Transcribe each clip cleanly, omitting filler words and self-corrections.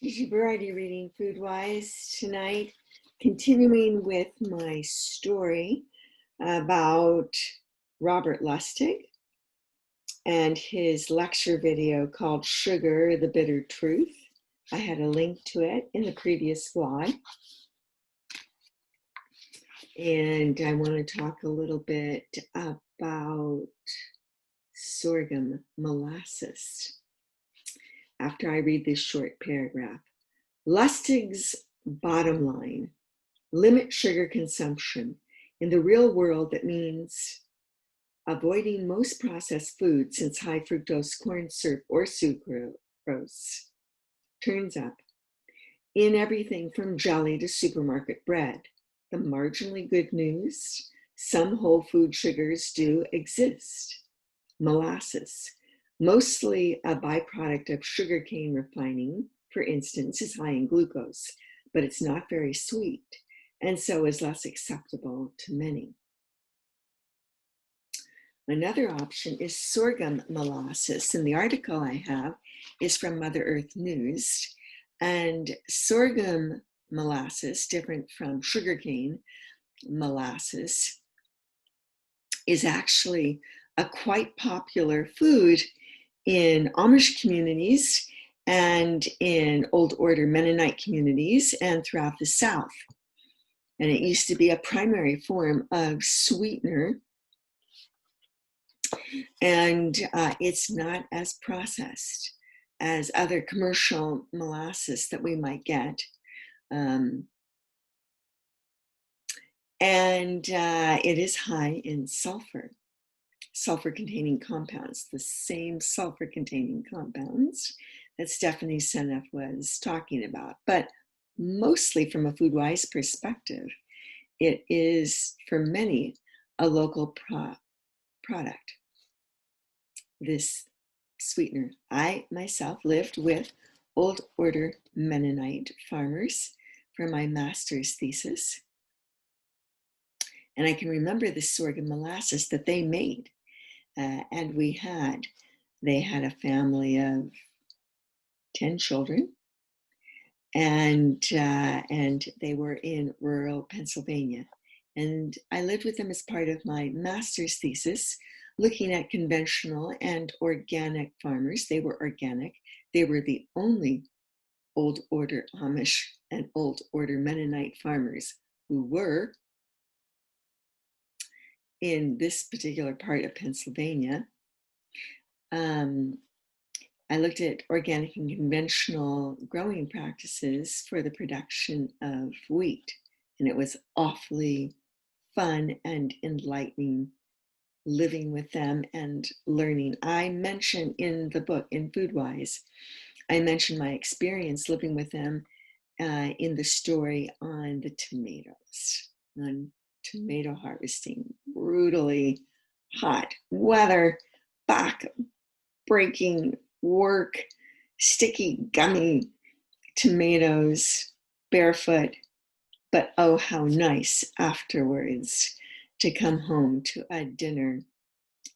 Variety reading FoodWISE tonight, continuing with my story about Robert Lustig and his lecture video called Sugar, the Bitter Truth. I had a link to it in the previous slide. And I want to talk a little bit about sorghum molasses after I read this short paragraph. Lustig's bottom line: limit sugar consumption. In the real world, that means avoiding most processed foods, since high fructose corn syrup or sucrose turns up in everything from jelly to supermarket bread. The marginally good news: some whole food sugars do exist. Molasses, mostly a byproduct of sugarcane refining, for instance, is high in glucose, but it's not very sweet, and so is less acceptable to many. Another option is sorghum molasses, and the article I have is from Mother Earth News. And sorghum molasses, different from sugarcane molasses, is actually a quite popular food in Amish communities and in Old Order Mennonite communities and throughout the South. And it used to be a primary form of sweetener, and it's not as processed as other commercial molasses that we might get. And it is high in sulfur-containing compounds, the same sulfur-containing compounds that Stephanie Seneff was talking about. But mostly from a FoodWISE perspective, it is for many a local product. This sweetener. I myself lived with Old Order Mennonite farmers for my master's thesis. And I can remember the sorghum molasses that they made. And they had a family of 10 children, and they were in rural Pennsylvania. And I lived with them as part of my master's thesis, looking at conventional and organic farmers. They were organic. They were the only Old Order Amish and Old Order Mennonite farmers who were in this particular part of Pennsylvania. I looked at organic and conventional growing practices for the production of wheat, and it was awfully fun and enlightening living with them and learning. I mentioned in the book, in FoodWISE, I mentioned my experience living with them in the story on the tomatoes, on tomato harvesting. Brutally hot weather, back-breaking work, sticky, gummy tomatoes, barefoot, but oh, how nice afterwards to come home to a dinner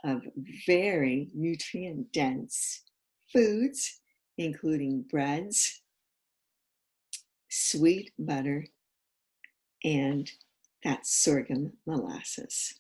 of very nutrient-dense foods, including breads, sweet butter, and that sorghum molasses.